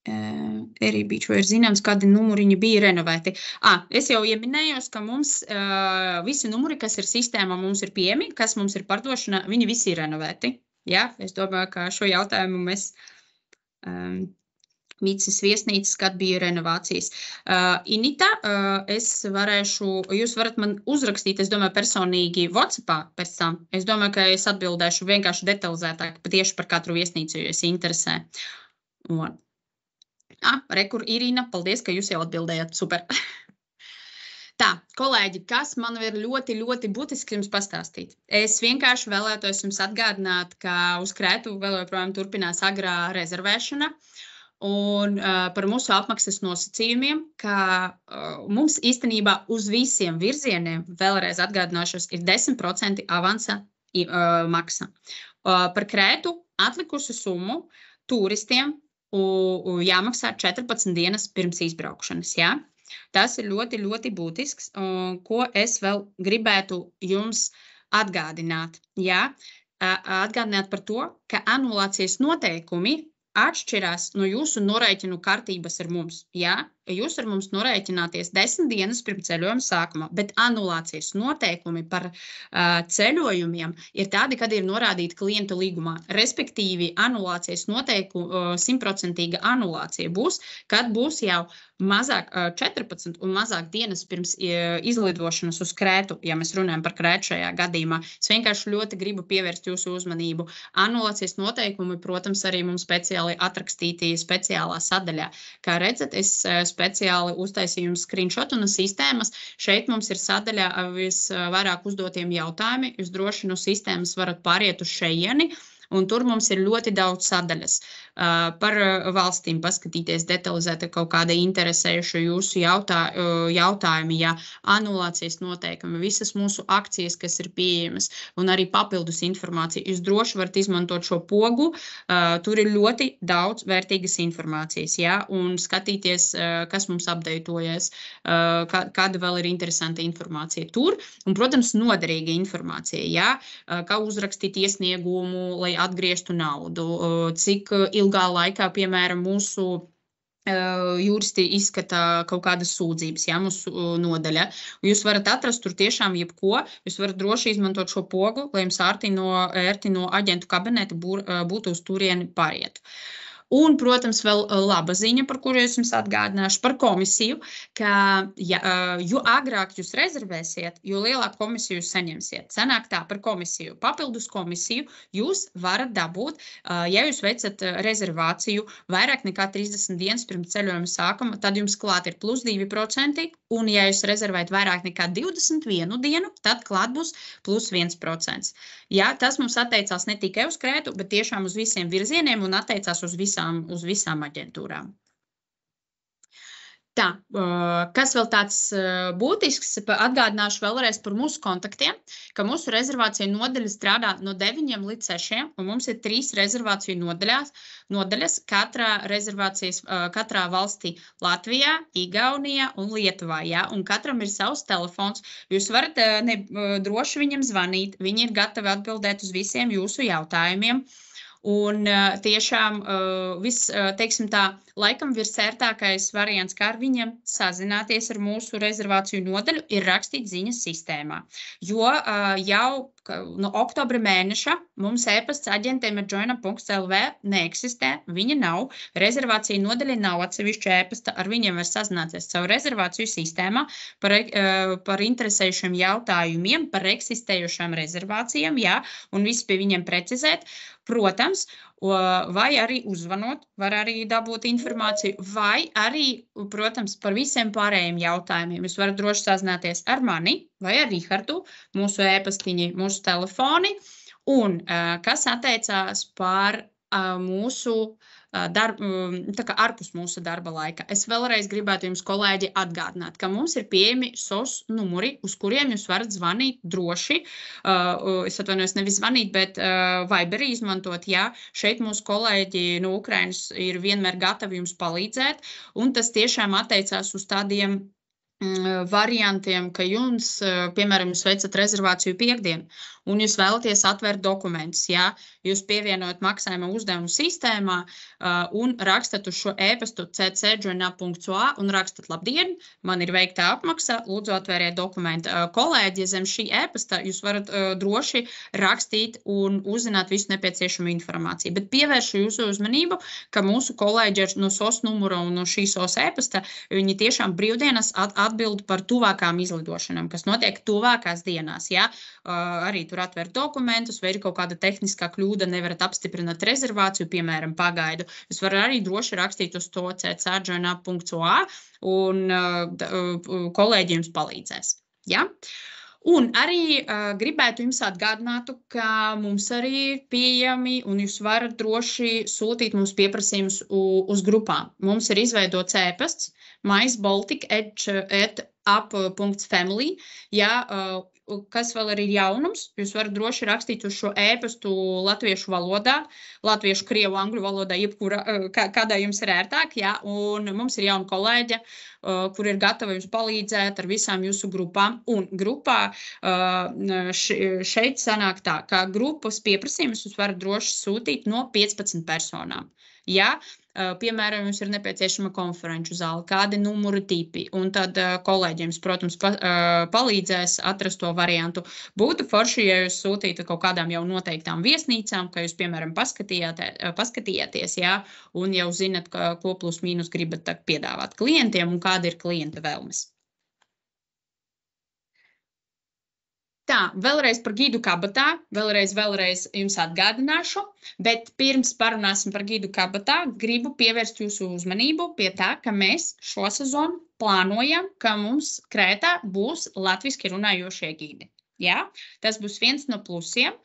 arī bija šo ir zināms, kādi numuriņi bija renovēti. Es jau ieminējos, ka mums visi numuri, kas ir sistēmā, mums ir pieejami, kas mums ir pardošanā, viņi visi ir renovēti. Ja? Es domāju, ka šo jautājumu mēs Mīcis viesnīcas, kad bija renovācijas. Inita, jūs varat man uzrakstīt, es domāju, personīgi WhatsAppā pēc tam. Es domāju, ka es atbildēšu vienkārši detalizētāk, tieši par katru viesnīcu, jo es interesē. Rekur, Irina, paldies, ka jūs jau atbildējat. Super. Tā, kolēģi, kas man ir ļoti, ļoti būtiski jums pastāstīt? Es vienkārši vēlētos jums atgādināt, ka uz Krētu vēl joprojām turpinās agrā rezervēšana. Un par mūsu apmaksas nosacījumiem, ka mums īstenībā uz visiem virzieniem, vēlreiz atgādināšos, ir 10% avansa maksa. Par Krētu atlikusi summu turistiem jāmaksā 14 dienas pirms izbraukšanas, jā? Tas ir ļoti, ļoti būtisks, ko es vēl gribētu jums atgādināt, jā? Atgādināt par to, ka anulācijas noteikumi atšķirās no jūsu norēķinu kārtības ar mums. Jā, jūs ar mums norēķināties 10 dienas pirms ceļojuma sākuma, bet anulācijas noteikumi par ceļojumiem ir tādi, kad ir norādīti klienta līgumā. Respektīvi, anulācijas noteikumu 100% anulācija būs, kad būs jau mazāk 14 un mazāk dienas pirms izlidošanas uz Krētu, ja mēs runājam par Krētu šajā gadījumā. Es vienkārši ļoti gribu pievērst jūsu uzmanību. Anulācijas noteikumi, protams, arī mums speciāli atrakstīti speciālā sadaļā. Kā redzat, es speciāli uztaisīju jums screenshotu no sistēmas. Šeit mums ir sadaļa visvairāk uzdotiem jautājumi. Jūs droši no sistēmas varat pāriet uz šejieni. Un tur mums ir ļoti daudz sadaļas par valstīm, paskatīties detalizēti kaut kāda interesējuša jūsu jautājumi, anulācijas noteikumi, visas mūsu akcijas, kas ir pieejamas, un arī papildus informācija. Jūs droši varat izmantot šo pogu, tur ir ļoti daudz vērtīgas informācijas, un skatīties, kas mums updatētojas, kāda vēl ir interesanta informācija tur, un, protams, noderīga informācija, kā uzrakstīt iesniegumu, lai atgrieztu naudu, cik ilgā laikā, piemēram, mūsu juristi izskata kaut kādas sūdzības, mūsu nodaļa. Jūs varat atrast tur tiešām jebko, jūs varat droši izmantot šo pogu, lai jums ērti no aģentu kabineta būtu uz turieni pāriet. Un, protams, vēl laba ziņa, par kuru es jums atgādināšu, par komisiju, ka jo agrāk jūs rezervēsiet, jo lielāku komisiju jūs saņemsiet. Sanāk tā par komisiju. Papildus komisiju jūs varat dabūt, ja jūs veicat rezervāciju vairāk nekā 30 dienas pirms ceļojuma sākuma, tad jums klāt ir plus 2%, un ja jūs rezervējat vairāk nekā 21 dienu, tad klāt būs plus 1%. Jā, tas mums attiecās ne tikai uz Krētu, bet tiešām uz visiem virzieniem un attiecās uz visām aģentūrām. Tā, kas vēl tāds būtisks, atgādināšu vēlreiz par mūsu kontaktiem, ka mūsu rezervācija nodaļa strādā no 9 līdz 6, un mums ir 3 rezervāciju nodaļas katrā valstī Latvijā, Igaunijā un Lietuvā, un katram ir savs telefons. Jūs varat droši viņam zvanīt, viņi ir gatavi atbildēt uz visiem jūsu jautājumiem. Un tiešām teiksim tā, laikam visērtākais variants, kā ar viņiem sazināties ar mūsu rezervāciju nodaļu, ir rakstīt ziņas sistēmā. Jo jau no oktobra mēneša mums e-pasts aģentiem ar joinup.lv neeksistē, viņa nav, rezervācija nodaļa nav atsevišķa e-pasta, ar viņiem var sazināties savu rezervāciju sistēmā par interesējušiem jautājumiem, par eksistējušām rezervācijām, un visu pie viņiem precizēt. Protams, vai arī uzvanot, var arī dabūt informāciju, vai arī, protams, par visiem pārējiem jautājumiem. Jūs varat droši sazināties ar mani vai ar Rihardu, mūsu e-pastiņi, mūsu telefoni, un kas attiecās par mūsu ārpus mūsu darba laika. Es vēlreiz gribētu jums, kolēģi, atgādināt, ka mums ir pieejami SOS numuri, uz kuriem jūs varat zvanīt droši. Es atvainojos nevis zvanīt, bet Viberī izmantot, šeit mūsu kolēģi no Ukrainas ir vienmēr gatavi jums palīdzēt, un tas tiešām attiecās uz tādiem variantiem, ka jums, piemēram, jūs veicat rezervāciju piekdienu, un jūs vēlaties atvērt dokumentus, jūs pievienojat maksājuma uzdevumu sistēmā un rakstat uz šo e-pastu cc.joinup.ua un rakstat: labdien, man ir veikta apmaksa, lūdzu atvēriet dokumentu. Kolēģi, zem šī e-pasta jūs varat droši rakstīt un uzzināt visu nepieciešamo informāciju, bet pievēršu jūsu uzmanību, ka mūsu kolēģi no SOS numura un no šī SOS e-pasta, viņi tiešām brīvdienas atbild par tuvākām izlidošanām, kas notiek tuvākās dienās, arī tur atvērt dokumentus, vai ir kaut kāda tehniskā kļūda, nevarat apstiprināt rezervāciju, piemēram, pagaidu. Jūs varat arī droši rakstīt uz to cc.joinup.ua un kolēģi jums palīdzēs. Un arī gribētu jums atgādināt, ka mums arī pieejami, un jūs varat droši sūtīt mums pieprasījumus uz grupām. Mums ir izveidots e-pasts maisbaltic@up.family, kas vēl ir jaunums. Jūs varat droši rakstīt uz šo e-pastu latviešu valodā, latviešu, krievu, angļu valodā, jebkura, kādā jums ir ērtāk, un mums ir jauna kolēģa, kur ir gatava jums palīdzēt ar visām jūsu grupām. Un grupā šeit sanāk tā, ka grupas pieprasījumus jūs varat droši sūtīt no 15 personām. Piemēram, jums ir nepieciešama konferenču zāle, kādi numuru tipi, un tad kolēģiem, protams, palīdzēs atrast to variantu. Būtu forši, ja jūs sūtītu kaut kādām jau noteiktām viesnīcām, ka jūs, piemēram, paskatījāties, un jau zinat, ko plus mīnus gribat piedāvāt klientiem un kāda ir klienta vēlmes. Tā, vēlreiz par gidu kabatā, vēlreiz jums atgādināšu, bet pirms parunāsim par gidu kabatā, gribu pievērst jūsu uzmanību pie tā, ka mēs šo sezonu plānojam, ka mums Krētā būs latviski runājošie gidi. Jā, tas būs viens no plusiem,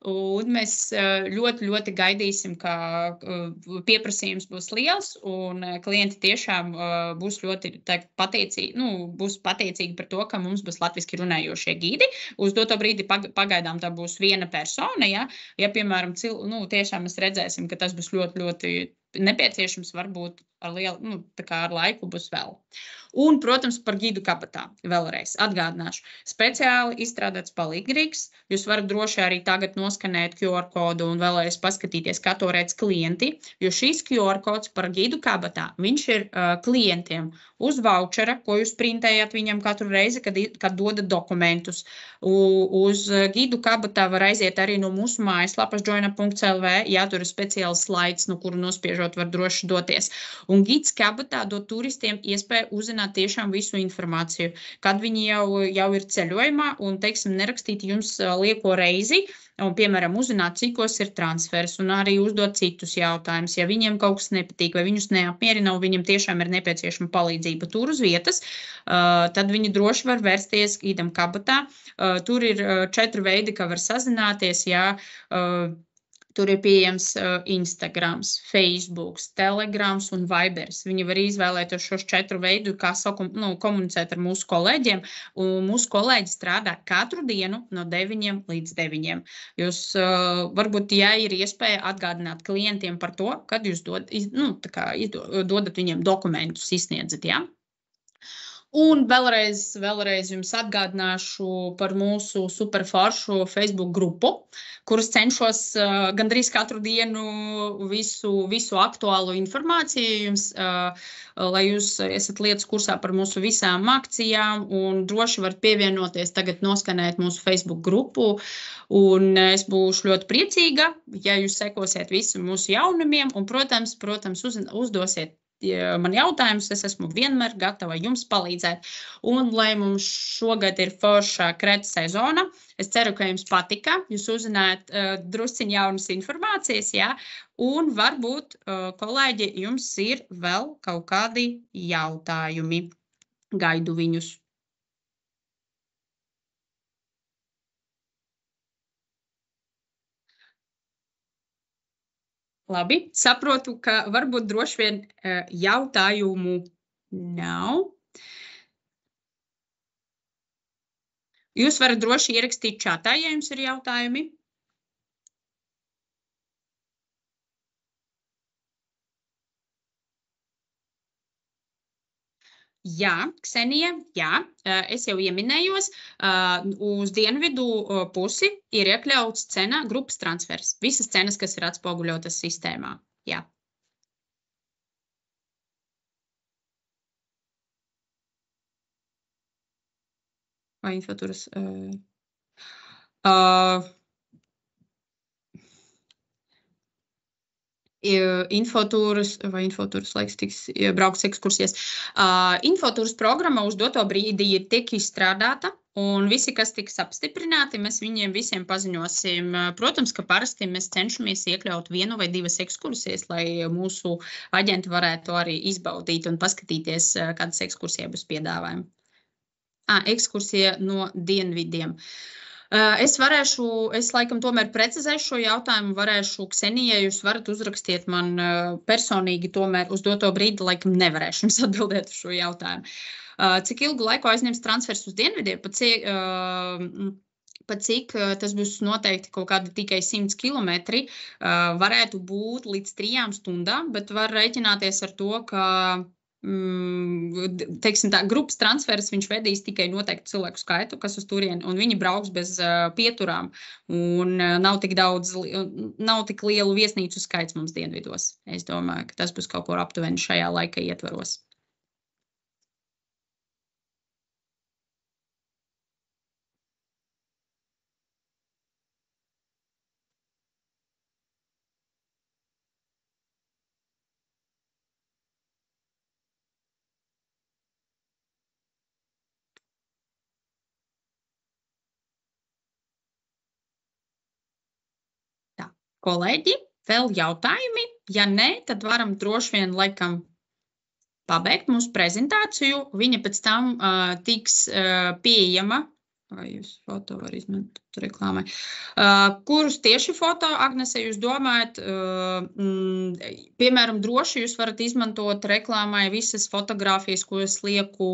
un mēs ļoti, ļoti gaidīsim, ka pieprasījums būs liels, un klienti tiešām būs ļoti pateicīgi, būs pateicīgi par to, ka mums būs latviski runājošie gidi. Uz doto brīdi pagaidām tā būs viena persona, ja piemēram, tiešām mēs redzēsim, ka tas būs ļoti, ļoti nepieciešams, varbūt ar laiku būs vēl. Un, protams, par gidu kabatā vēlreiz atgādināšu. Speciāli izstrādāts palīgrīgs. Jūs varat droši arī tagad noskanēt QR kodu un vēlreiz paskatīties, kā to redz klienti, jo šīs QR kods par gidu kabatā, viņš ir klientiem uz vouchera, ko jūs printējat viņam katru reizi, kad dodat dokumentus. Uz gidu kabatā var aiziet arī no mūsu mājaslapas joinup.lv, jā, tur ir speciāls slaids, no kuru nospiežot var droši doties. Un gids kabatā dod turistiem iespēju uzzināt tiešām visu informāciju, kad viņi jau ir ceļojumā un, teiksim, nerakstīt jums lieko reizi, un, piemēram, uzzināt, cikos ir transfers un arī uzdot citus jautājumus. Ja viņiem kaut kas nepatīk vai viņus neapmierina, un viņiem tiešām ir nepieciešama palīdzība tur uz vietas, tad viņi droši var vērsties gidam kabatā. Tur ir 4 veidi, kā var sazināties, jā. Tur ir pieejams Instagrams, Facebooks, Telegrams un Vibers. Viņi var izvēlēties šos 4 veidu, kā komunicēt ar mūsu kolēģiem. Un mūsu kolēģi strādā katru dienu no 9 līdz 9. Jūs varbūt, ja ir iespēja atgādināt klientiem par to, kad jūs dodat viņiem dokumentus, izsniedzat, jā? Un vēlreiz jums atgādināšu par mūsu superforšu Facebook grupu, kuras cenšos gandrīz katru dienu visu aktuālo informāciju jums, lai jūs esat lietas kursā par mūsu visām akcijām un droši varat pievienoties, tagad noskanēt mūsu Facebook grupu. Un es būšu ļoti priecīga, ja jūs sekosiet visu mūsu jaunumiem un, protams, uzdosiet man jautājums, es esmu vienmēr gatava jums palīdzēt. Un, lai mums šogad ir forša Krētas sezona, es ceru, ka jums patika. Jūs uzzinājāt drusciņ jaunas informācijas, jā? Un varbūt, kolēģi, jums ir vēl kaut kādi jautājumi. Gaidu viņus. Labi, saprotu, ka varbūt droši vien jautājumu nav. Jūs varat droši ierakstīt čatā, ja jums ir jautājumi. Jā, Ksenija, jā, es jau ieminējos, uz dienvidu pusi ir iekļauts cena grupas transfers. Visas cenas, kas ir atspoguļotas sistēmā, jā. Vai infotūras? Infotūras laiks tiks brauks ekskursijas. Infotūras programma uz doto brīdi tiek izstrādāta, un visi, kas tiks apstiprināti, mēs viņiem visiem paziņosim. Protams, ka parasti mēs cenšamies iekļaut 1 vai 2 ekskursijas, lai mūsu aģenti varētu arī izbaudīt un paskatīties, kādas ekskursija būs piedāvājumi. Ekskursija no dienvidiem. Es laikam tomēr precizēšu šo jautājumu, varēšu, Ksenija, jūs varat uzrakstiet man personīgi, tomēr uz doto brīdi laikam nevarēšu jums atbildēt uz šo jautājumu. Cik ilgu laiku aizņems transfers uz dienvidiem? Pa cik tas būs noteikti kaut kādi tikai 100 kilometri, varētu būt līdz 3 stundām, bet var rēķināties ar to, ka teiksim tā, grupas transfers, viņš vedīs tikai noteikti cilvēku skaitu, kas uz turieni, un viņi brauks bez pieturām, un nav tik lielu viesnīcu skaits mums dienvidos. Es domāju, ka tas būs kaut ko aptuveni šajā laika ietvaros. Kolēģi, vēl jautājumi? Ja nē, tad varam droši vien laikam pabeigt mūsu prezentāciju. Viņa pēc tam tiks pieejama. Vai jūs foto var izmantot reklāmai? Kurus tieši foto, Agnese, jūs domājat? Piemēram, droši jūs varat izmantot reklāmai visas fotogrāfijas, ko es lieku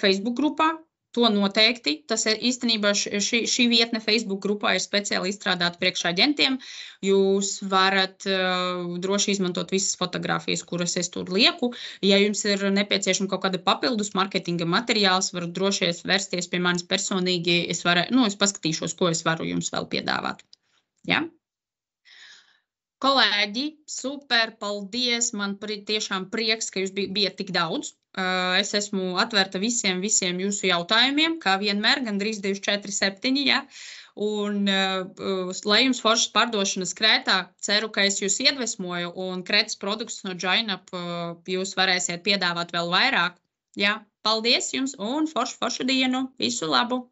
Facebook grupā. To noteikti. Tas īstenībā šī vietne Facebook grupā ir speciāli izstrādāta priekš aģentiem. Jūs varat droši izmantot visas fotogrāfijas, kuras es tur lieku. Ja jums ir nepieciešama kaut kāda papildus marketinga materiāls, varat droši vērsties pie manis personīgi. Es paskatīšos, ko es varu jums vēl piedāvāt. Ja? Kolēģi, super, paldies. Man tiešām prieks, ka jūs bijat tik daudz. Es esmu atvērta visiem jūsu jautājumiem, kā vienmēr, gandrīz 247, ja? Un lai jums foršas pārdošanas Krētā, ceru, ka es jūs iedvesmoju un Krētas produktus no JoinUp jūs varēsiet piedāvāt vēl vairāk. Ja? Paldies jums un foršu dienu, visu labu!